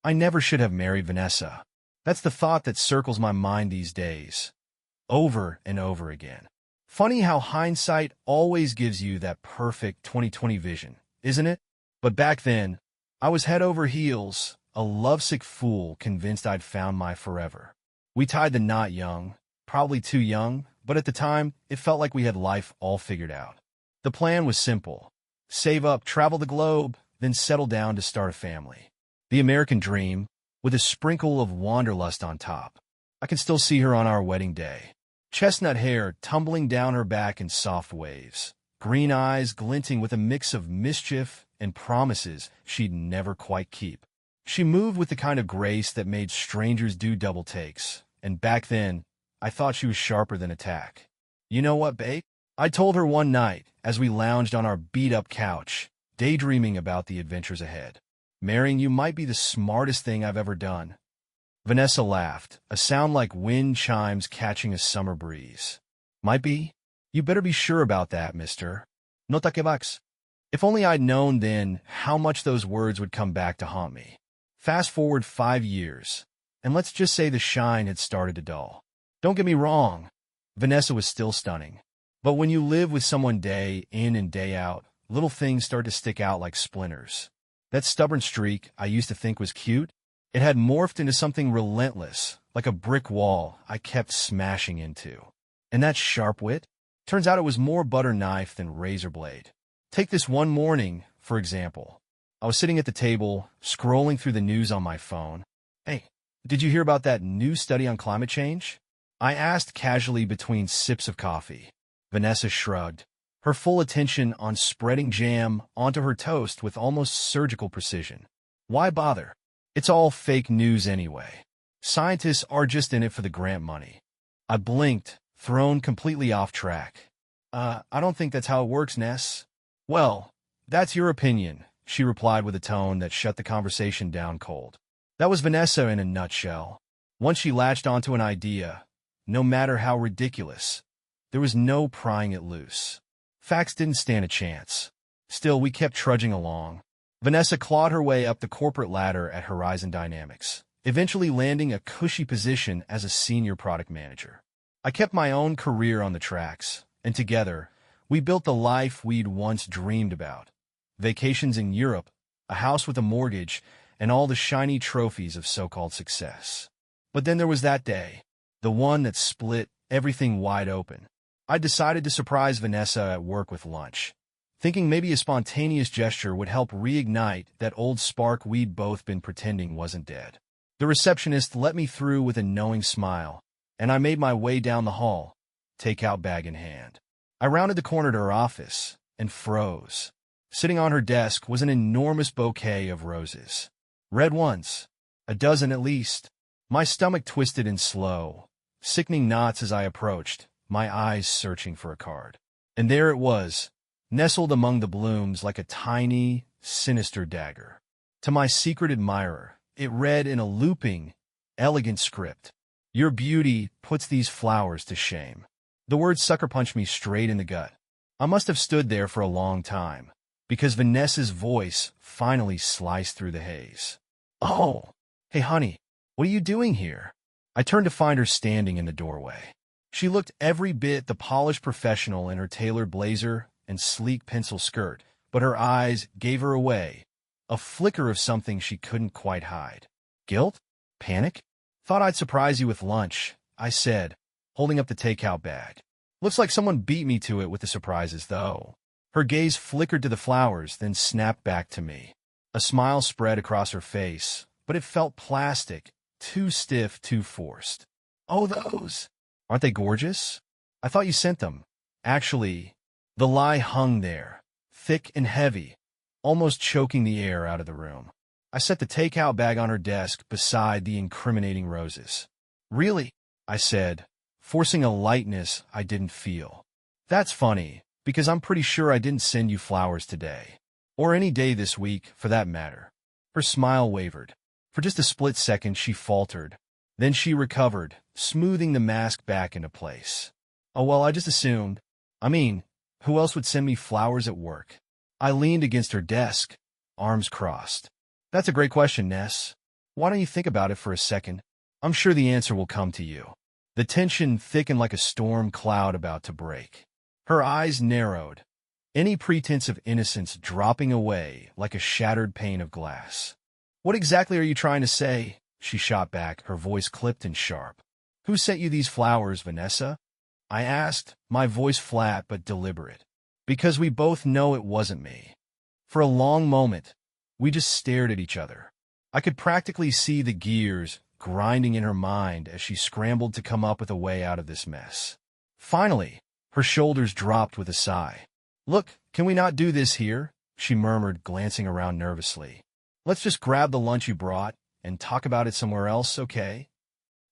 I never should have married Vanessa. That's the thought that circles my mind these days, over and over again. Funny how hindsight always gives you that perfect 2020 vision, isn't it? But back then, I was head over heels, a lovesick fool convinced I'd found my forever. We tied the knot young, probably too young, but at the time, it felt like we had life all figured out. The plan was simple. Save up, travel the globe, then settle down to start a family. The American dream, with a sprinkle of wanderlust on top. I can still see her on our wedding day. Chestnut hair tumbling down her back in soft waves. Green eyes glinting with a mix of mischief and promises she'd never quite keep. She moved with the kind of grace that made strangers do double takes. And back then, I thought she was sharper than a tack. You know what, babe? I told her one night as we lounged on our beat-up couch, daydreaming about the adventures ahead. Marrying you might be the smartest thing I've ever done. Vanessa laughed, a sound like wind chimes catching a summer breeze. Might be? You better be sure about that, mister. No te equivoques. If only I'd known then how much those words would come back to haunt me. Fast forward 5 years, and let's just say the shine had started to dull. Don't get me wrong, Vanessa was still stunning. But when you live with someone day in and day out, little things start to stick out like splinters. That stubborn streak I used to think was cute, it had morphed into something relentless, like a brick wall I kept smashing into. And that sharp wit? Turns out it was more butter knife than razor blade. Take this one morning, for example. I was sitting at the table, scrolling through the news on my phone. Hey, did you hear about that new study on climate change? I asked casually between sips of coffee. Vanessa shrugged, her full attention on spreading jam onto her toast with almost surgical precision. Why bother? It's all fake news anyway. Scientists are just in it for the grant money. I blinked, thrown completely off track. I don't think that's how it works, Ness. Well, that's your opinion, she replied with a tone that shut the conversation down cold. That was Vanessa in a nutshell. Once she latched onto an idea, no matter how ridiculous, there was no prying it loose. Facts didn't stand a chance. Still, we kept trudging along. Vanessa clawed her way up the corporate ladder at Horizon Dynamics, eventually landing a cushy position as a senior product manager. I kept my own career on the tracks, and together, we built the life we'd once dreamed about. Vacations in Europe, a house with a mortgage, and all the shiny trophies of so-called success. But then there was that day, the one that split everything wide open. I decided to surprise Vanessa at work with lunch, thinking maybe a spontaneous gesture would help reignite that old spark we'd both been pretending wasn't dead. The receptionist let me through with a knowing smile, and I made my way down the hall, takeout bag in hand. I rounded the corner to her office and froze. Sitting on her desk was an enormous bouquet of roses. Red ones, a dozen at least. My stomach twisted in slow, sickening knots as I approached, my eyes searching for a card. And there it was, nestled among the blooms like a tiny, sinister dagger. To my secret admirer, it read in a looping, elegant script, "Your beauty puts these flowers to shame." The word sucker punched me straight in the gut. I must have stood there for a long time, because Vanessa's voice finally sliced through the haze. "Oh, hey honey, what are you doing here?" I turned to find her standing in the doorway. She looked every bit the polished professional in her tailored blazer and sleek pencil skirt, but her eyes gave her away, a flicker of something she couldn't quite hide. Guilt? Panic? "Thought I'd surprise you with lunch," I said, holding up the takeout bag. "Looks like someone beat me to it with the surprises, though." Her gaze flickered to the flowers, then snapped back to me. A smile spread across her face, but it felt plastic, too stiff, too forced. "Oh, those! Aren't they gorgeous? I thought you sent them." Actually, the lie hung there, thick and heavy, almost choking the air out of the room. I set the takeout bag on her desk beside the incriminating roses. "Really?" I said, forcing a lightness I didn't feel. "That's funny, because I'm pretty sure I didn't send you flowers today. Or any day this week, for that matter." Her smile wavered. For just a split second, she faltered. Then she recovered, smoothing the mask back into place. "Oh, well, I just assumed. I mean, who else would send me flowers at work?" I leaned against her desk, arms crossed. "That's a great question, Ness. Why don't you think about it for a second? I'm sure the answer will come to you. The tension thickened like a storm cloud about to break. Her eyes narrowed, any pretense of innocence dropping away like a shattered pane of glass. What exactly are you trying to say? She shot back, her voice clipped and sharp. Who sent you these flowers, Vanessa? I asked, my voice flat but deliberate. Because we both know it wasn't me. For a long moment, we just stared at each other. I could practically see the gears grinding in her mind as she scrambled to come up with a way out of this mess. Finally, her shoulders dropped with a sigh. Look, can we not do this here? She murmured, glancing around nervously. Let's just grab the lunch you brought and talk about it somewhere else, okay?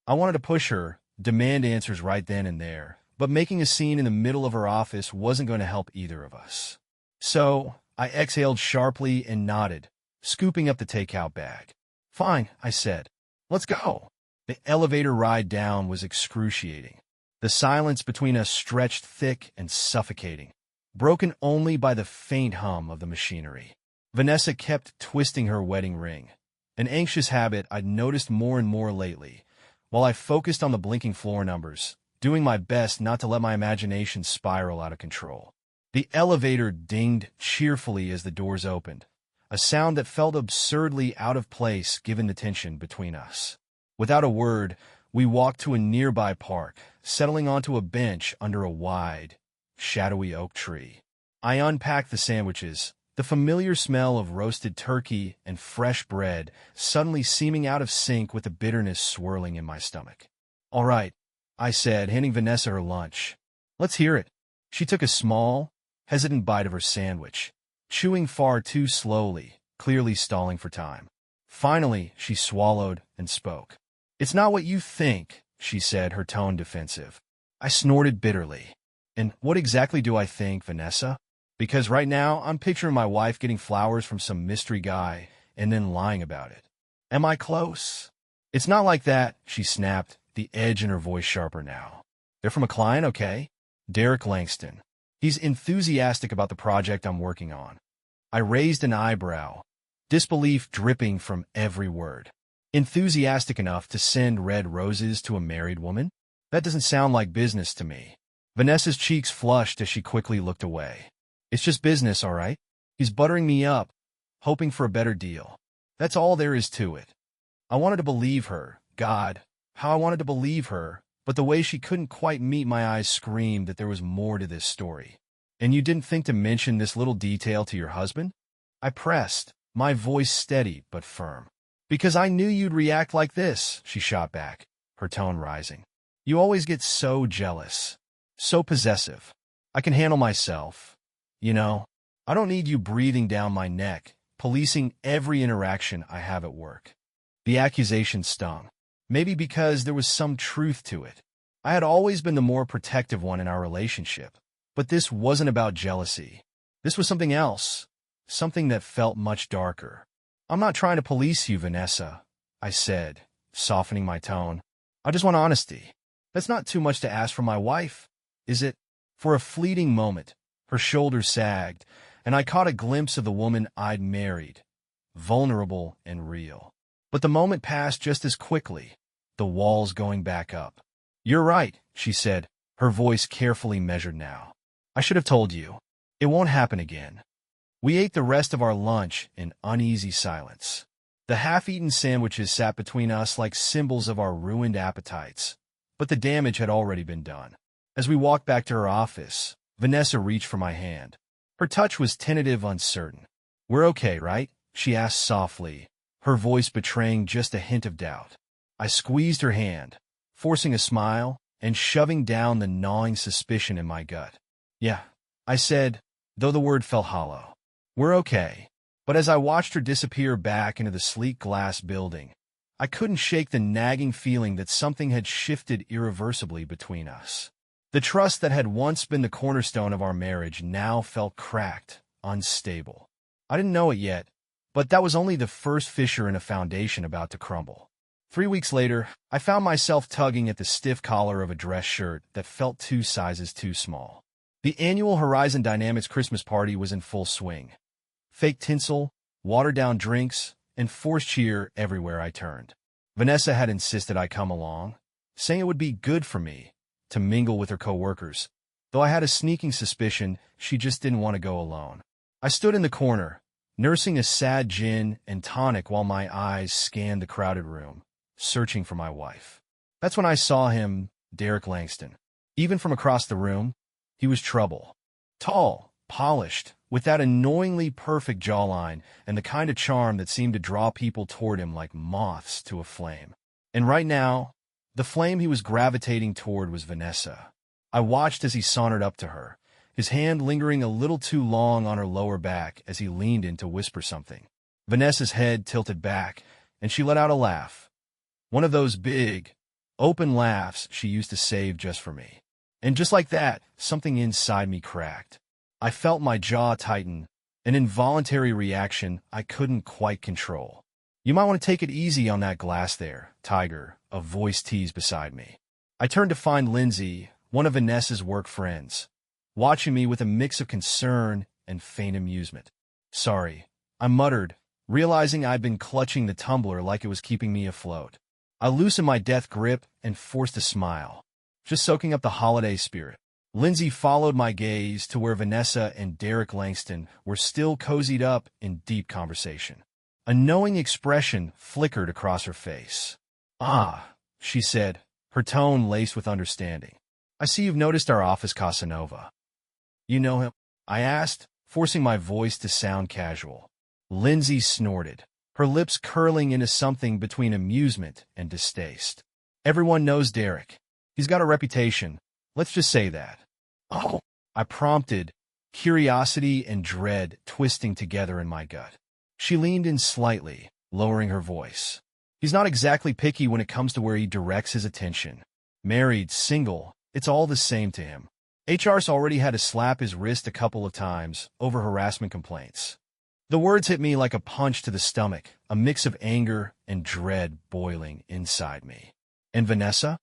I wanted to push her, demand answers right then and there, but making a scene in the middle of her office wasn't going to help either of us. So, I exhaled sharply and nodded, scooping up the takeout bag. Fine, I said. Let's go. The elevator ride down was excruciating. The silence between us stretched thick and suffocating, broken only by the faint hum of the machinery. Vanessa kept twisting her wedding ring, an anxious habit I'd noticed more and more lately, while I focused on the blinking floor numbers, doing my best not to let my imagination spiral out of control. The elevator dinged cheerfully as the doors opened, a sound that felt absurdly out of place given the tension between us. Without a word, we walked to a nearby park, settling onto a bench under a wide, shadowy oak tree. I unpacked the sandwiches, the familiar smell of roasted turkey and fresh bread suddenly seeming out of sync with the bitterness swirling in my stomach. All right, I said, handing Vanessa her lunch. Let's hear it. She took a small, hesitant bite of her sandwich, chewing far too slowly, clearly stalling for time. Finally, she swallowed and spoke. It's not what you think, she said, her tone defensive. I snorted bitterly. And what exactly do I think, Vanessa? Because right now, I'm picturing my wife getting flowers from some mystery guy and then lying about it. Am I close? It's not like that, she snapped, the edge in her voice sharper now. They're from a client, okay? Derek Langston. He's enthusiastic about the project I'm working on. I raised an eyebrow, disbelief dripping from every word. Enthusiastic enough to send red roses to a married woman? That doesn't sound like business to me. Vanessa's cheeks flushed as she quickly looked away. It's just business, all right? He's buttering me up, hoping for a better deal. That's all there is to it. I wanted to believe her. God, how I wanted to believe her, but the way she couldn't quite meet my eyes screamed that there was more to this story. And you didn't think to mention this little detail to your husband? I pressed, my voice steady but firm. Because I knew you'd react like this, she shot back, her tone rising. You always get so jealous, so possessive. I can handle myself. You know, I don't need you breathing down my neck, policing every interaction I have at work. The accusation stung, maybe because there was some truth to it. I had always been the more protective one in our relationship, but this wasn't about jealousy. This was something else, something that felt much darker. I'm not trying to police you, Vanessa, I said, softening my tone. I just want honesty. That's not too much to ask from my wife, is it? For a fleeting moment, her shoulders sagged, and I caught a glimpse of the woman I'd married, vulnerable and real. But the moment passed just as quickly, the walls going back up. You're right, she said, her voice carefully measured now. I should have told you. It won't happen again. We ate the rest of our lunch in uneasy silence. The half-eaten sandwiches sat between us like symbols of our ruined appetites, but the damage had already been done. As we walked back to her office, Vanessa reached for my hand. Her touch was tentative, uncertain. We're okay, right? She asked softly, her voice betraying just a hint of doubt. I squeezed her hand, forcing a smile and shoving down the gnawing suspicion in my gut. Yeah, I said, though the word felt hollow. We're okay. But as I watched her disappear back into the sleek glass building, I couldn't shake the nagging feeling that something had shifted irreversibly between us. The trust that had once been the cornerstone of our marriage now felt cracked, unstable. I didn't know it yet, but that was only the first fissure in a foundation about to crumble. 3 weeks later, I found myself tugging at the stiff collar of a dress shirt that felt 2 sizes too small. The annual Horizon Dynamics Christmas party was in full swing. Fake tinsel, watered-down drinks, and forced cheer everywhere I turned. Vanessa had insisted I come along, saying it would be good for me to mingle with her coworkers, though I had a sneaking suspicion she just didn't want to go alone. I stood in the corner, nursing a sad gin and tonic while my eyes scanned the crowded room, searching for my wife. That's when I saw him, Derek Langston. Even from across the room, he was trouble. Tall, polished, with that annoyingly perfect jawline and the kind of charm that seemed to draw people toward him like moths to a flame. And right now, the flame he was gravitating toward was Vanessa. I watched as he sauntered up to her, his hand lingering a little too long on her lower back as he leaned in to whisper something. Vanessa's head tilted back, and she let out a laugh. One of those big, open laughs she used to save just for me. And just like that, something inside me cracked. I felt my jaw tighten, an involuntary reaction I couldn't quite control. "You might want to take it easy on that glass there, Tiger," a voice teased beside me. I turned to find Lindsay, one of Vanessa's work friends, watching me with a mix of concern and faint amusement. "Sorry," I muttered, realizing I'd been clutching the tumbler like it was keeping me afloat. I loosened my death grip and forced a smile, just soaking up the holiday spirit. Lindsay followed my gaze to where Vanessa and Derek Langston were still cozied up in deep conversation. A knowing expression flickered across her face. "Ah," she said, her tone laced with understanding. "I see you've noticed our office Casanova." "You know him?" I asked, forcing my voice to sound casual. Lindsay snorted, her lips curling into something between amusement and distaste. "Everyone knows Derek. He's got a reputation. Let's just say that." "Oh," I prompted, curiosity and dread twisting together in my gut. She leaned in slightly, lowering her voice. "He's not exactly picky when it comes to where he directs his attention. Married, single, it's all the same to him. HR's already had to slap his wrist a couple of times over harassment complaints." The words hit me like a punch to the stomach, a mix of anger and dread boiling inside me. "And Vanessa?"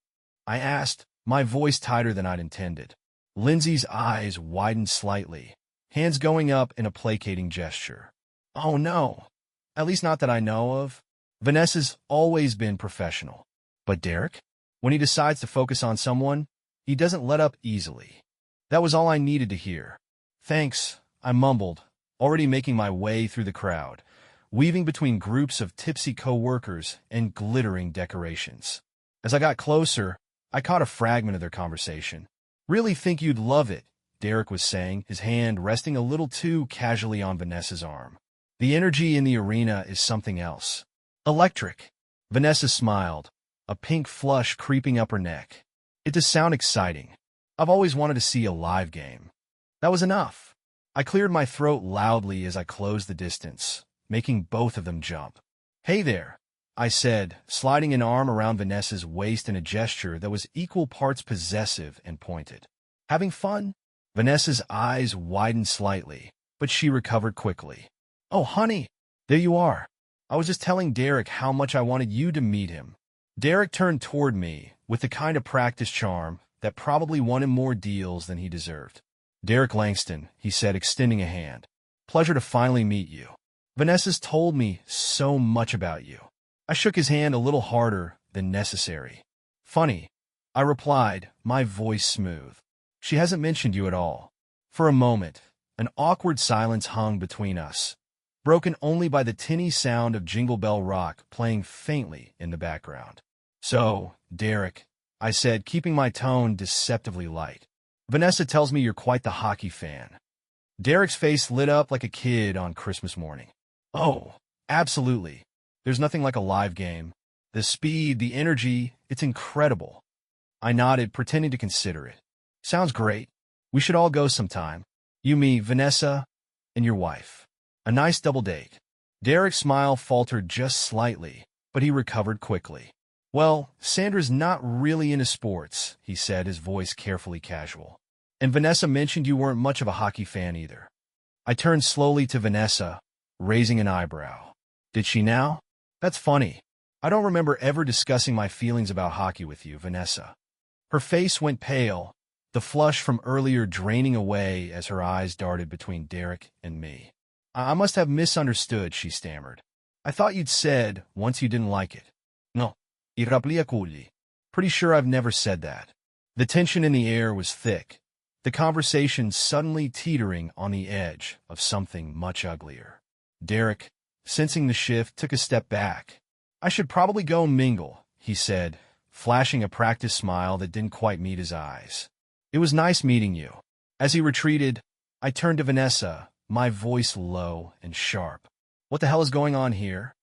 I asked, my voice tighter than I'd intended. Lindsay's eyes widened slightly, hands going up in a placating gesture. "Oh no, at least not that I know of. Vanessa's always been professional. But Derek? When he decides to focus on someone, he doesn't let up easily." That was all I needed to hear. "Thanks," I mumbled, already making my way through the crowd, weaving between groups of tipsy co-workers and glittering decorations. As I got closer, I caught a fragment of their conversation. "Really think you'd love it," Derek was saying, his hand resting a little too casually on Vanessa's arm. "The energy in the arena is something else. Electric." Vanessa smiled, a pink flush creeping up her neck. "It does sound exciting. I've always wanted to see a live game." That was enough. I cleared my throat loudly as I closed the distance, making both of them jump. "Hey there," I said, sliding an arm around Vanessa's waist in a gesture that was equal parts possessive and pointed. "Having fun?" Vanessa's eyes widened slightly, but she recovered quickly. "Oh, honey, there you are. I was just telling Derek how much I wanted you to meet him." Derek turned toward me with the kind of practice charm that probably won him more deals than he deserved. "Derek Langston," he said, extending a hand. "Pleasure to finally meet you. Vanessa's told me so much about you." I shook his hand a little harder than necessary. "Funny," I replied, my voice smooth. "She hasn't mentioned you at all." For a moment, an awkward silence hung between us, broken only by the tinny sound of Jingle Bell Rock playing faintly in the background. "So, Derek," I said, keeping my tone deceptively light, "Vanessa tells me you're quite the hockey fan." Derek's face lit up like a kid on Christmas morning. "Oh, absolutely. There's nothing like a live game. The speed, the energy, it's incredible." I nodded, pretending to consider it. "Sounds great. We should all go sometime. You, me, Vanessa, and your wife. A nice double date." Derek's smile faltered just slightly, but he recovered quickly. "Well, Sandra's not really into sports," he said, his voice carefully casual. "And Vanessa mentioned you weren't much of a hockey fan either." I turned slowly to Vanessa, raising an eyebrow. "Did she now? That's funny. I don't remember ever discussing my feelings about hockey with you, Vanessa." Her face went pale, the flush from earlier draining away as her eyes darted between Derek and me. "I must have misunderstood," she stammered. I thought you'd said once you didn't like it. No, irrapliaculi. Pretty sure I've never said that. The tension in the air was thick, the conversation suddenly teetering on the edge of something much uglier. Derek, sensing the shift, took a step back. I should probably go mingle, he said, flashing a practiced smile that didn't quite meet his eyes. It was nice meeting you. As he retreated, I turned to Vanessa, my voice low and sharp. What the hell is going on here?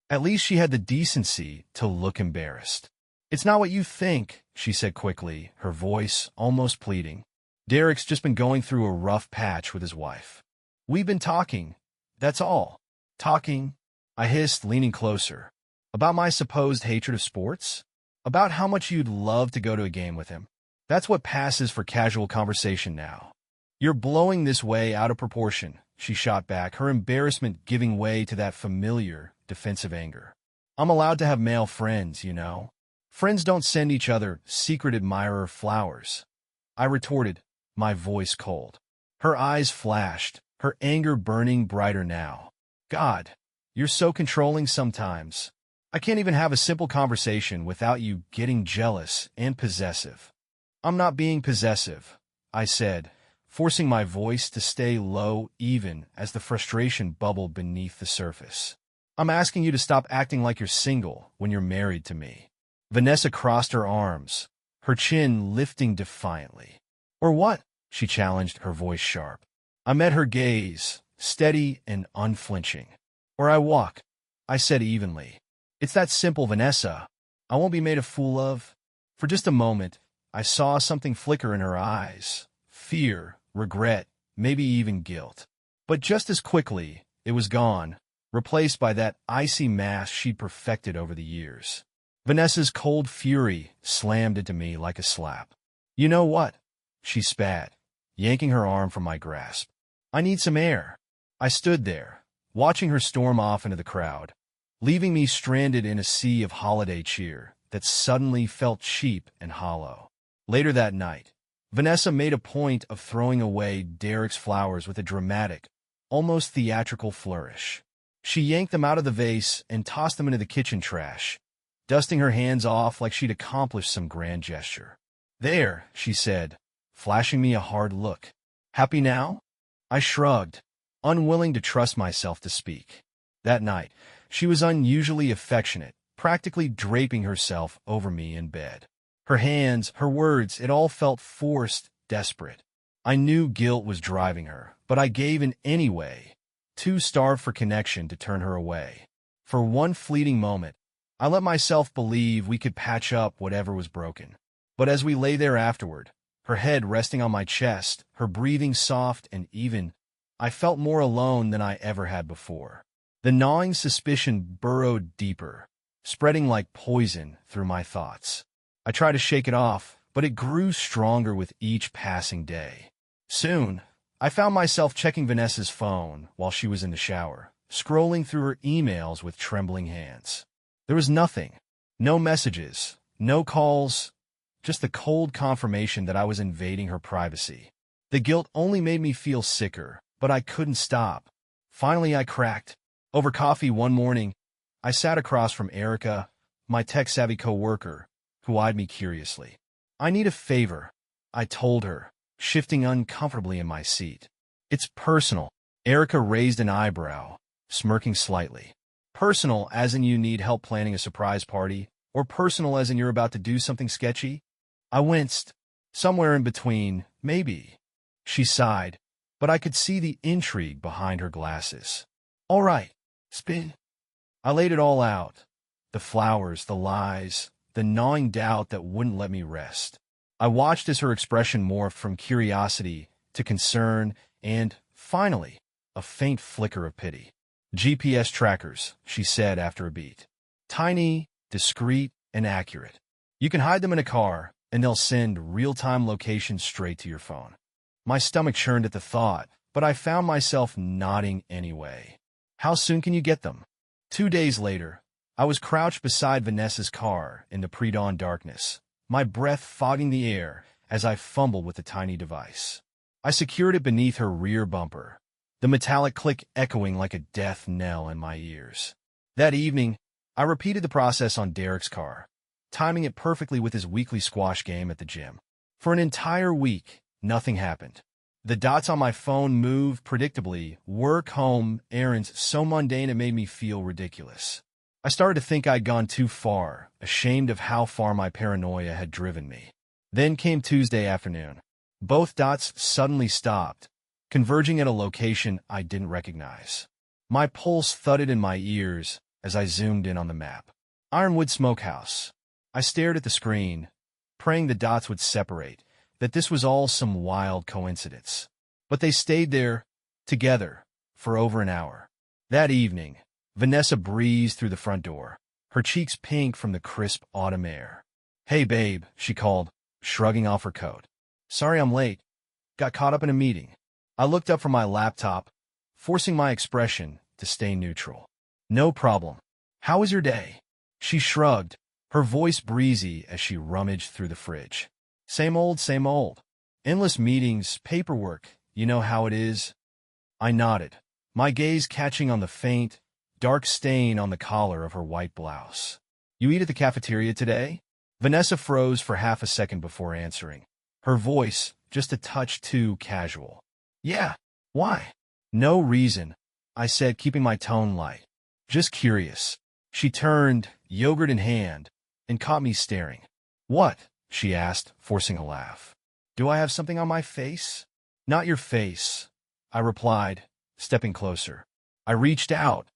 At least she had the decency to look embarrassed. It's not what you think, she said quickly, her voice almost pleading. Derek's just been going through a rough patch with his wife. We've been talking, that's all. Talking, I hissed, leaning closer. About my supposed hatred of sports? About how much you'd love to go to a game with him. That's what passes for casual conversation now. You're blowing this way out of proportion, she shot back, her embarrassment giving way to that familiar, defensive anger. I'm allowed to have male friends, you know. Friends don't send each other secret admirer flowers. I retorted, my voice cold. Her eyes flashed, her anger burning brighter now. God, you're so controlling sometimes. I can't even have a simple conversation without you getting jealous and possessive. I'm not being possessive, I said, forcing my voice to stay low even as the frustration bubbled beneath the surface. I'm asking you to stop acting like you're single when you're married to me. Vanessa crossed her arms, her chin lifting defiantly. Or what? She challenged, her voice sharp. I met her gaze, steady and unflinching. Or I walk, I said evenly. It's that simple, Vanessa. I won't be made a fool of. For just a moment, I saw something flicker in her eyes. Fear, regret, maybe even guilt. But just as quickly, it was gone, replaced by that icy mask she'd perfected over the years. Vanessa's cold fury slammed into me like a slap. You know what? She spat, yanking her arm from my grasp. I need some air. I stood there, watching her storm off into the crowd, leaving me stranded in a sea of holiday cheer that suddenly felt cheap and hollow. Later that night, Vanessa made a point of throwing away Derek's flowers with a dramatic, almost theatrical flourish. She yanked them out of the vase and tossed them into the kitchen trash, dusting her hands off like she'd accomplished some grand gesture. There, she said, flashing me a hard look. Happy now? I shrugged, unwilling to trust myself to speak. That night, she was unusually affectionate, practically draping herself over me in bed. Her hands, her words, it all felt forced, desperate. I knew guilt was driving her, but I gave in anyway, too starved for connection to turn her away. For one fleeting moment, I let myself believe we could patch up whatever was broken. But as we lay there afterward, her head resting on my chest, her breathing soft and even, I felt more alone than I ever had before. The gnawing suspicion burrowed deeper, spreading like poison through my thoughts. I tried to shake it off, but it grew stronger with each passing day. Soon, I found myself checking Vanessa's phone while she was in the shower, scrolling through her emails with trembling hands. There was nothing. No messages, no calls, just the cold confirmation that I was invading her privacy. The guilt only made me feel sicker, but I couldn't stop. Finally, I cracked. Over coffee one morning, I sat across from Erica, my tech-savvy coworker, who eyed me curiously. I need a favor, I told her, shifting uncomfortably in my seat. It's personal. Erica raised an eyebrow, smirking slightly. Personal as in you need help planning a surprise party, or personal as in you're about to do something sketchy? I winced. Somewhere in between, maybe. She sighed, but I could see the intrigue behind her glasses. All right, spin. I laid it all out. The flowers, the lies, the gnawing doubt that wouldn't let me rest. I watched as her expression morphed from curiosity to concern and, finally, a faint flicker of pity. GPS trackers, she said after a beat. Tiny, discreet, and accurate. You can hide them in a car, and they'll send real-time locations straight to your phone. My stomach churned at the thought, but I found myself nodding anyway. How soon can you get them? 2 days later, I was crouched beside Vanessa's car in the pre-dawn darkness, my breath fogging the air as I fumbled with the tiny device. I secured it beneath her rear bumper, the metallic click echoing like a death knell in my ears. That evening, I repeated the process on Derek's car, timing it perfectly with his weekly squash game at the gym. For an entire week, nothing happened. The dots on my phone moved predictably, work, home, errands, so mundane it made me feel ridiculous. I started to think I'd gone too far, ashamed of how far my paranoia had driven me. Then came Tuesday afternoon. Both dots suddenly stopped, converging at a location I didn't recognize. My pulse thudded in my ears as I zoomed in on the map. Ironwood Smokehouse. I stared at the screen, praying the dots would separate, that this was all some wild coincidence. But they stayed there, together, for over an hour. That evening, Vanessa breezed through the front door, her cheeks pink from the crisp autumn air. "Hey, babe," she called, shrugging off her coat. "Sorry I'm late. Got caught up in a meeting." I looked up from my laptop, forcing my expression to stay neutral. "No problem. How was your day?" She shrugged, her voice breezy as she rummaged through the fridge. Same old, same old. Endless meetings, paperwork, you know how it is." I nodded, my gaze catching on the faint, dark stain on the collar of her white blouse. "You eat at the cafeteria today?" Vanessa froze for half a second before answering, her voice just a touch too casual. "Yeah, why?" "No reason," I said, keeping my tone light. "Just curious." She turned, yogurt in hand, and caught me staring. "What?" she asked, forcing a laugh. "Do I have something on my face?" "Not your face," I replied, stepping closer. I reached out,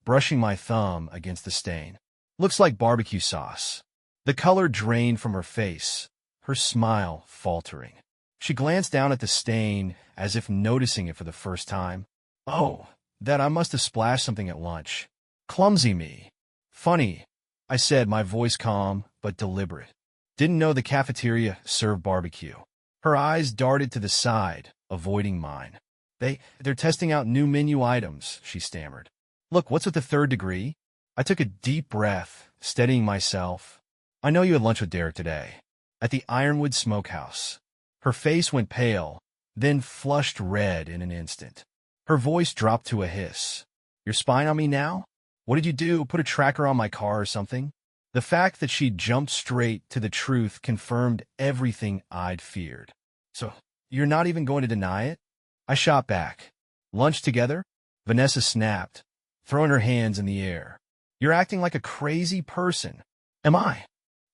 brushing my thumb against the stain. "Looks like barbecue sauce." The color drained from her face, her smile faltering. She glanced down at the stain as if noticing it for the first time. "Oh, that I must have splashed something at lunch. Clumsy me." "Funny," I said, my voice calm but deliberate. "Didn't know the cafeteria served barbecue." Her eyes darted to the side, avoiding mine. They're testing out new menu items," she stammered. "Look, what's with the third degree?" I took a deep breath, steadying myself. "I know you had lunch with Derek today, at the Ironwood Smokehouse." Her face went pale, then flushed red in an instant. Her voice dropped to a hiss. "You're spying on me now? What did you do? Put a tracker on my car or something?" The fact that she jumped straight to the truth confirmed everything I'd feared. "So, you're not even going to deny it?" I shot back. "Lunch together?" Vanessa snapped, throwing her hands in the air. "You're acting like a crazy person." "Am I?"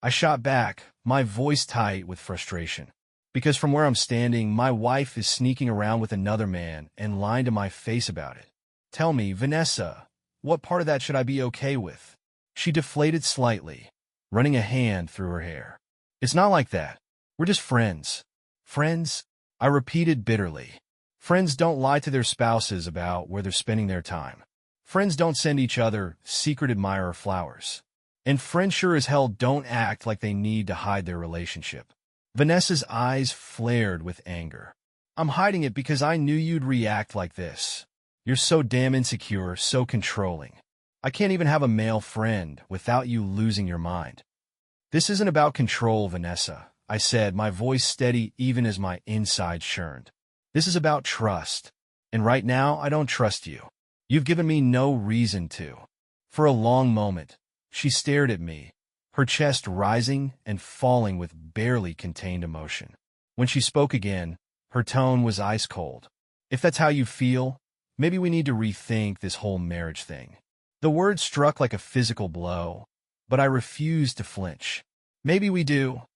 I shot back, my voice tight with frustration. "Because from where I'm standing, my wife is sneaking around with another man and lying to my face about it. Tell me, Vanessa, what part of that should I be okay with?" She deflated slightly, running a hand through her hair. "It's not like that. We're just friends." "Friends?" I repeated bitterly. "Friends don't lie to their spouses about where they're spending their time. Friends don't send each other secret admirer flowers. And friends sure as hell don't act like they need to hide their relationship." Vanessa's eyes flared with anger. "I'm hiding it because I knew you'd react like this. You're so damn insecure, so controlling. I can't even have a male friend without you losing your mind." "This isn't about control, Vanessa," I said, my voice steady even as my insides churned. "This is about trust. And right now, I don't trust you. You've given me no reason to." For a long moment, she stared at me, her chest rising and falling with barely contained emotion. When she spoke again, her tone was ice cold. "If that's how you feel, maybe we need to rethink this whole marriage thing." The word struck like a physical blow, but I refused to flinch. "Maybe we do,"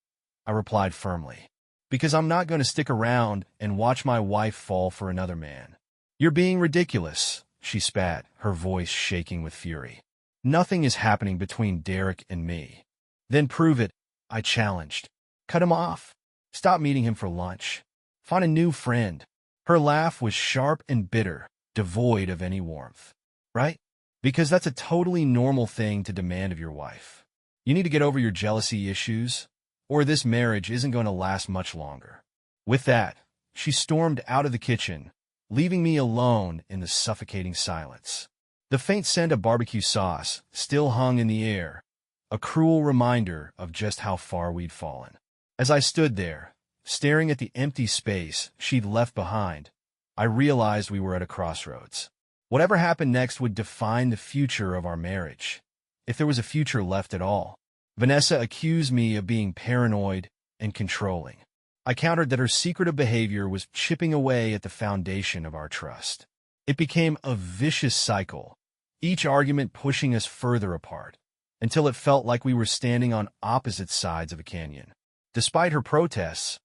I replied firmly, "because I'm not going to stick around and watch my wife fall for another man." "You're being ridiculous," she spat, her voice shaking with fury. "Nothing is happening between Derek and me." "Then prove it," I challenged. "Cut him off. Stop meeting him for lunch. Find a new friend." Her laugh was sharp and bitter, devoid of any warmth. "Right? Because that's a totally normal thing to demand of your wife. You need to get over your jealousy issues, or this marriage isn't going to last much longer." With that, she stormed out of the kitchen, leaving me alone in the suffocating silence. The faint scent of barbecue sauce still hung in the air, a cruel reminder of just how far we'd fallen. As I stood there, staring at the empty space she'd left behind, I realized we were at a crossroads. Whatever happened next would define the future of our marriage, if there was a future left at all. Vanessa accused me of being paranoid and controlling. I countered that her secretive behavior was chipping away at the foundation of our trust. It became a vicious cycle, each argument pushing us further apart, until it felt like we were standing on opposite sides of a canyon. Despite her protests,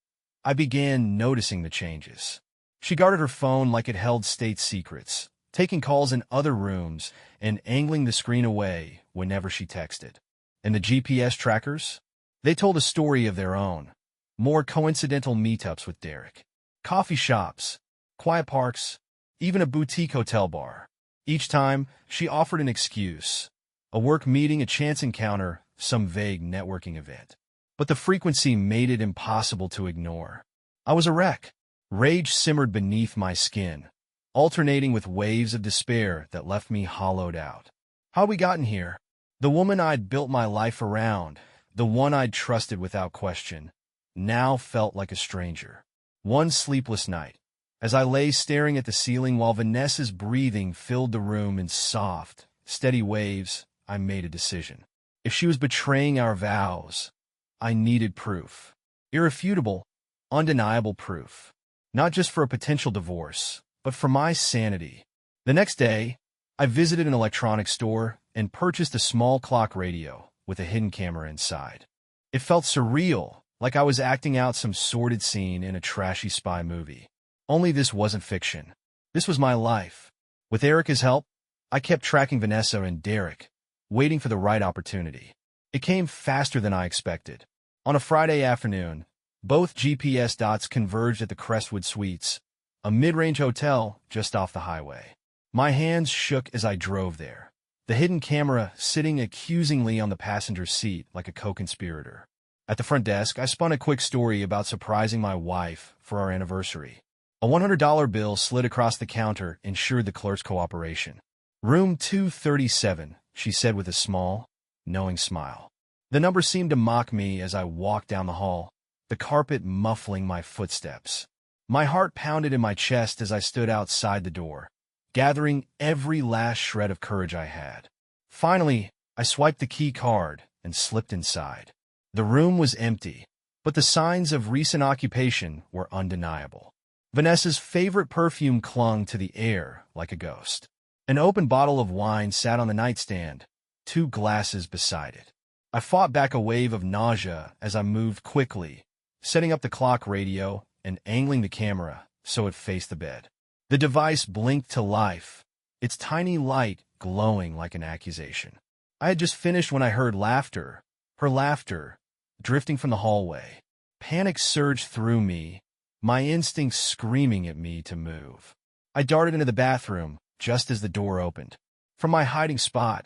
I began noticing the changes. She guarded her phone like it held state secrets, taking calls in other rooms and angling the screen away whenever she texted. And the GPS trackers? They told a story of their own. More coincidental meetups with Derek. Coffee shops, quiet parks, even a boutique hotel bar. Each time, she offered an excuse. A work meeting, a chance encounter, some vague networking event. But the frequency made it impossible to ignore. I was a wreck. Rage simmered beneath my skin, alternating with waves of despair that left me hollowed out. How'd we gotten here? The woman I'd built my life around, the one I'd trusted without question, now felt like a stranger. One sleepless night, as I lay staring at the ceiling while Vanessa's breathing filled the room in soft, steady waves, I made a decision. If she was betraying our vows, I needed proof. Irrefutable, undeniable proof. Not just for a potential divorce, but for my sanity. The next day, I visited an electronics store and purchased a small clock radio with a hidden camera inside. It felt surreal, like I was acting out some sordid scene in a trashy spy movie. Only this wasn't fiction. This was my life. With Erica's help, I kept tracking Vanessa and Derek, waiting for the right opportunity. It came faster than I expected. On a Friday afternoon, both GPS dots converged at the Crestwood Suites, a mid-range hotel just off the highway. My hands shook as I drove there, the hidden camera sitting accusingly on the passenger seat like a co-conspirator. At the front desk, I spun a quick story about surprising my wife for our anniversary. A $100 bill slid across the counter ensured the clerk's cooperation. Room 237, she said with a small, knowing smile. The number seemed to mock me as I walked down the hall, the carpet muffling my footsteps. My heart pounded in my chest as I stood outside the door, gathering every last shred of courage I had. Finally, I swiped the key card and slipped inside. The room was empty, but the signs of recent occupation were undeniable. Vanessa's favorite perfume clung to the air like a ghost. An open bottle of wine sat on the nightstand, 2 glasses beside it. I fought back a wave of nausea as I moved quickly, setting up the clock radio and angling the camera so it faced the bed. The device blinked to life, its tiny light glowing like an accusation. I had just finished when I heard laughter, her laughter, drifting from the hallway. Panic surged through me, my instincts screaming at me to move. I darted into the bathroom just as the door opened. From my hiding spot,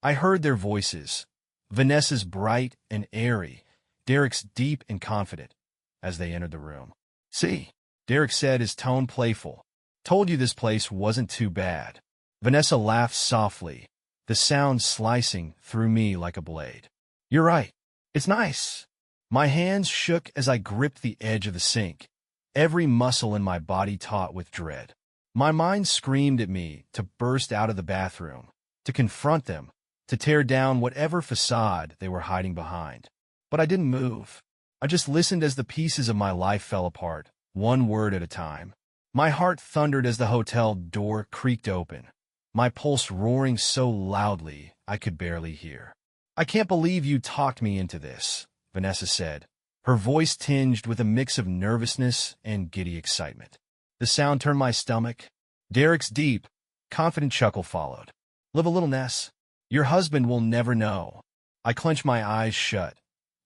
I heard their voices, Vanessa's bright and airy, Derek's deep and confident, as they entered the room. "See," Derek said, his tone playful. "Told you this place wasn't too bad." Vanessa laughed softly, the sound slicing through me like a blade. "You're right. It's nice." My hands shook as I gripped the edge of the sink, every muscle in my body taut with dread. My mind screamed at me to burst out of the bathroom, to confront them, to tear down whatever facade they were hiding behind. But I didn't move. I just listened as the pieces of my life fell apart, one word at a time. My heart thundered as the hotel door creaked open, my pulse roaring so loudly I could barely hear. "I can't believe you talked me into this," Vanessa said, her voice tinged with a mix of nervousness and giddy excitement. The sound turned my stomach. Derek's deep, confident chuckle followed. "Live a little, Ness. Your husband will never know." I clenched my eyes shut,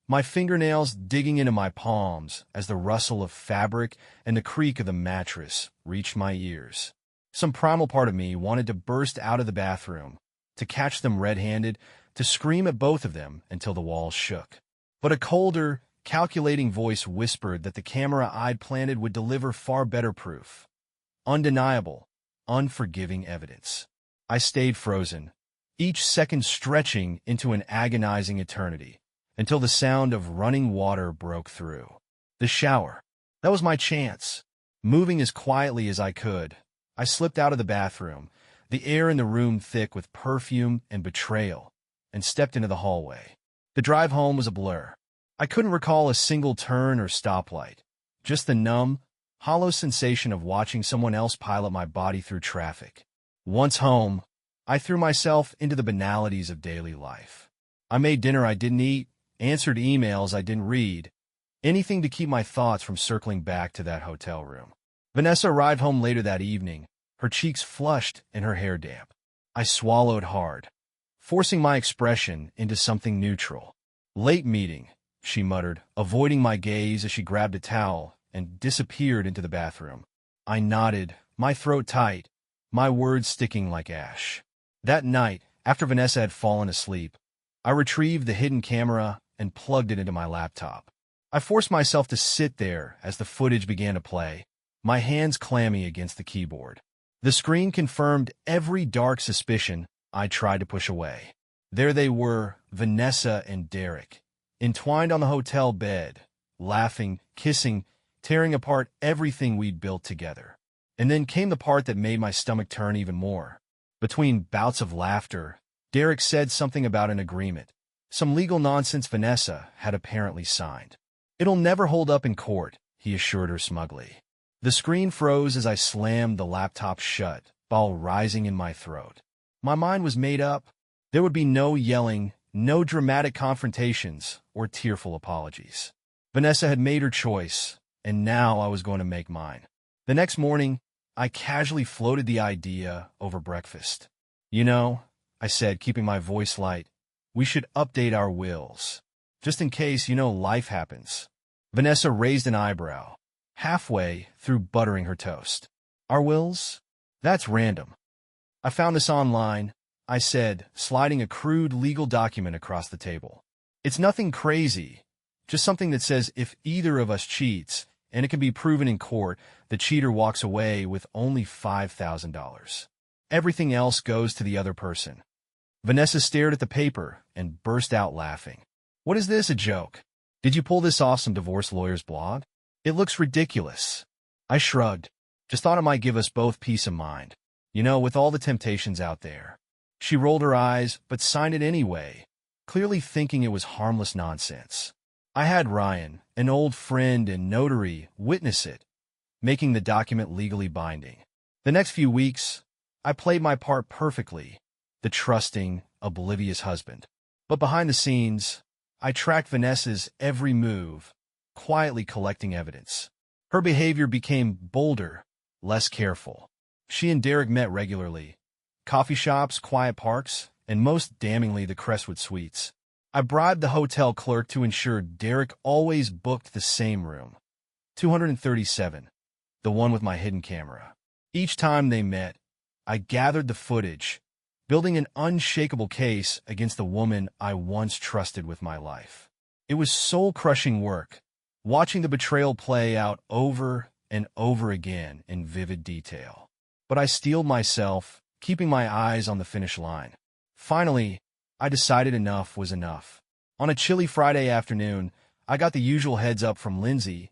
my fingernails digging into my palms as the rustle of fabric and the creak of the mattress reached my ears. Some primal part of me wanted to burst out of the bathroom, to catch them red-handed, to scream at both of them until the walls shook. But a colder, calculating voice whispered that the camera I'd planted would deliver far better proof. Undeniable, unforgiving evidence. I stayed frozen, each second stretching into an agonizing eternity, until the sound of running water broke through. The shower. That was my chance. Moving as quietly as I could, I slipped out of the bathroom, the air in the room thick with perfume and betrayal, and stepped into the hallway. The drive home was a blur. I couldn't recall a single turn or stoplight, just the numb, hollow sensation of watching someone else pilot my body through traffic. Once home, I threw myself into the banalities of daily life. I made dinner I didn't eat, answered emails I didn't read, anything to keep my thoughts from circling back to that hotel room. Vanessa arrived home later that evening, her cheeks flushed and her hair damp. I swallowed hard, forcing my expression into something neutral. "Late meeting," she muttered, avoiding my gaze as she grabbed a towel and disappeared into the bathroom. I nodded, my throat tight, my words sticking like ash. That night, after Vanessa had fallen asleep, I retrieved the hidden camera and plugged it into my laptop. I forced myself to sit there as the footage began to play, my hands clammy against the keyboard. The screen confirmed every dark suspicion I tried to push away. There they were, Vanessa and Derek, entwined on the hotel bed, laughing, kissing, tearing apart everything we'd built together. And then came the part that made my stomach turn even more. Between bouts of laughter, Derek said something about an agreement, some legal nonsense Vanessa had apparently signed. "It'll never hold up in court," he assured her smugly. The screen froze as I slammed the laptop shut, ball rising in my throat. My mind was made up. There would be no yelling, no dramatic confrontations or tearful apologies. Vanessa had made her choice, and now I was going to make mine. The next morning, I casually floated the idea over breakfast. "You know," I said, keeping my voice light, "we should update our wills. Just in case, life happens." Vanessa raised an eyebrow, halfway through buttering her toast. "Our wills? That's random." "I found this online," I said, sliding a crude legal document across the table. "It's nothing crazy, just something that says if either of us cheats, and it can be proven in court, the cheater walks away with only $5,000. Everything else goes to the other person." Vanessa stared at the paper and burst out laughing. "What is this, a joke? Did you pull this off some divorce lawyer's blog? It looks ridiculous." I shrugged. "Just thought it might give us both peace of mind. With all the temptations out there." She rolled her eyes, but signed it anyway, clearly thinking it was harmless nonsense. I had Ryan, an old friend and notary, witness it, making the document legally binding. The next few weeks, I played my part perfectly, the trusting, oblivious husband. But behind the scenes, I tracked Vanessa's every move, quietly collecting evidence. Her behavior became bolder, less careful. She and Derek met regularly. Coffee shops, quiet parks, and most damningly the Crestwood Suites. I bribed the hotel clerk to ensure Derek always booked the same room, 237, the one with my hidden camera. Each time they met, I gathered the footage, building an unshakable case against the woman I once trusted with my life. It was soul-crushing work, watching the betrayal play out over and over again in vivid detail. But I steeled myself, keeping my eyes on the finish line. Finally, I decided enough was enough. On a chilly Friday afternoon, I got the usual heads-up from Lindsay.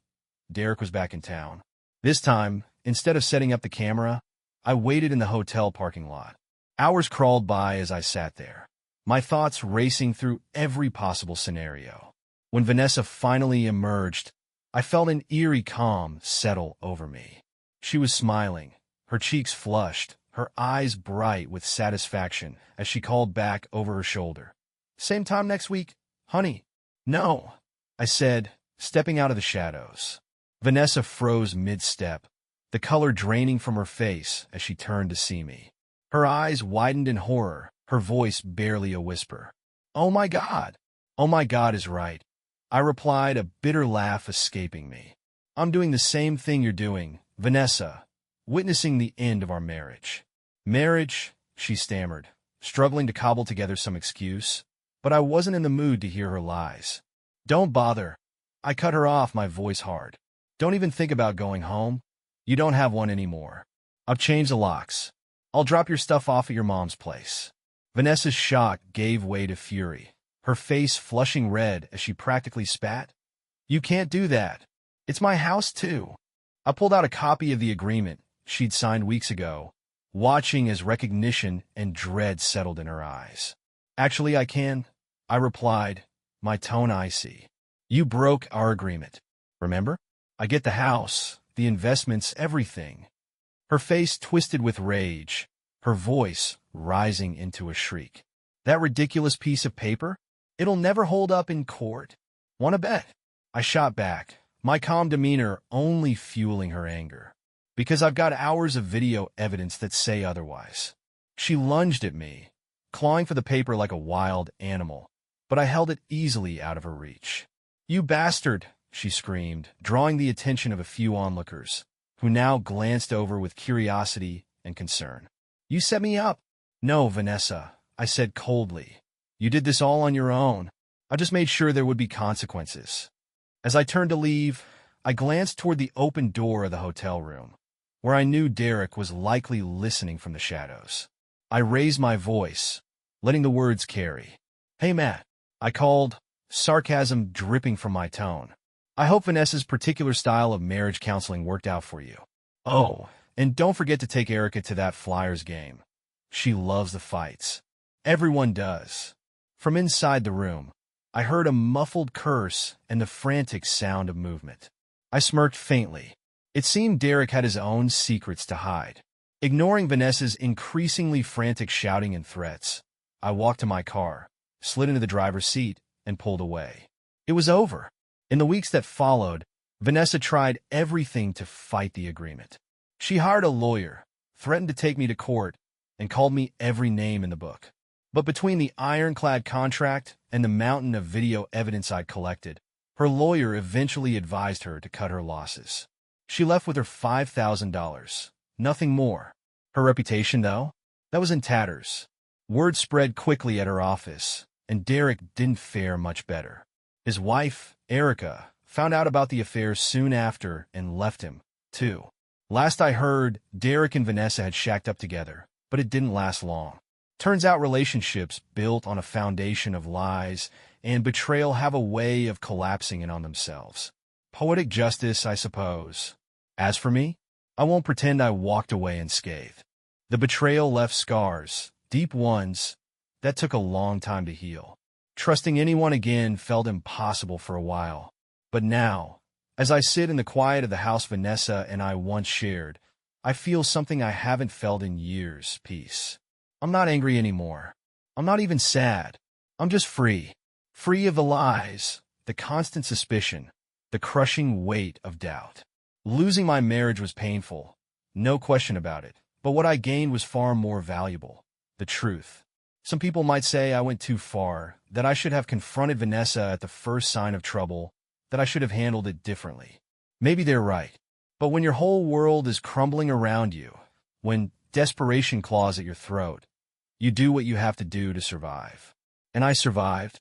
Derek was back in town. This time, instead of setting up the camera, I waited in the hotel parking lot. Hours crawled by as I sat there, my thoughts racing through every possible scenario. When Vanessa finally emerged, I felt an eerie calm settle over me. She was smiling, her cheeks flushed, her eyes bright with satisfaction as she called back over her shoulder. "Same time next week, honey?" "No," I said, stepping out of the shadows. Vanessa froze mid-step, the color draining from her face as she turned to see me. Her eyes widened in horror, her voice barely a whisper. "Oh my God! Oh my God is right," I replied, a bitter laugh escaping me. "I'm doing the same thing you're doing, Vanessa, witnessing the end of our marriage." "Marriage," she stammered, struggling to cobble together some excuse, but I wasn't in the mood to hear her lies. "Don't bother." I cut her off, my voice hard. "Don't even think about going home. You don't have one anymore. I've changed the locks. I'll drop your stuff off at your mom's place." Vanessa's shock gave way to fury, her face flushing red as she practically spat. "You can't do that. It's my house, too." I pulled out a copy of the agreement she'd signed weeks ago, watching as recognition and dread settled in her eyes. "Actually, I can," I replied, my tone icy. "You broke our agreement. Remember? I get the house, the investments, everything." Her face twisted with rage, her voice rising into a shriek. "That ridiculous piece of paper? It'll never hold up in court. Want to bet?" I shot back, my calm demeanor only fueling her anger. "Because I've got hours of video evidence that say otherwise." She lunged at me, clawing for the paper like a wild animal, but I held it easily out of her reach. "You bastard!" she screamed, drawing the attention of a few onlookers, who now glanced over with curiosity and concern. "You set me up." "No, Vanessa," I said coldly. "You did this all on your own. I just made sure there would be consequences." As I turned to leave, I glanced toward the open door of the hotel room, where I knew Derek was likely listening from the shadows. I raised my voice, letting the words carry. "Hey, Matt," I called, sarcasm dripping from my tone. "I hope Vanessa's particular style of marriage counseling worked out for you. Oh, and don't forget to take Erica to that Flyers game. She loves the fights. Everyone does." From inside the room, I heard a muffled curse and the frantic sound of movement. I smirked faintly. It seemed Derek had his own secrets to hide. Ignoring Vanessa's increasingly frantic shouting and threats, I walked to my car, slid into the driver's seat, and pulled away. It was over. In the weeks that followed, Vanessa tried everything to fight the agreement. She hired a lawyer, threatened to take me to court, and called me every name in the book. But between the ironclad contract and the mountain of video evidence I'd collected, her lawyer eventually advised her to cut her losses. She left with her $5,000, nothing more. Her reputation, though, that was in tatters. Word spread quickly at her office, and Derek didn't fare much better. His wife, Erica, found out about the affair soon after and left him, too. Last I heard, Derek and Vanessa had shacked up together, but it didn't last long. Turns out relationships built on a foundation of lies and betrayal have a way of collapsing in on themselves. Poetic justice, I suppose. As for me, I won't pretend I walked away unscathed. The betrayal left scars, deep ones, that took a long time to heal. Trusting anyone again felt impossible for a while. But now, as I sit in the quiet of the house Vanessa and I once shared, I feel something I haven't felt in years, peace. I'm not angry anymore. I'm not even sad. I'm just free. Free of the lies, the constant suspicion, the crushing weight of doubt. Losing my marriage was painful, no question about it, but what I gained was far more valuable, the truth. Some people might say I went too far, that I should have confronted Vanessa at the first sign of trouble, that I should have handled it differently. Maybe they're right, but when your whole world is crumbling around you, when desperation claws at your throat, you do what you have to do to survive. And I survived.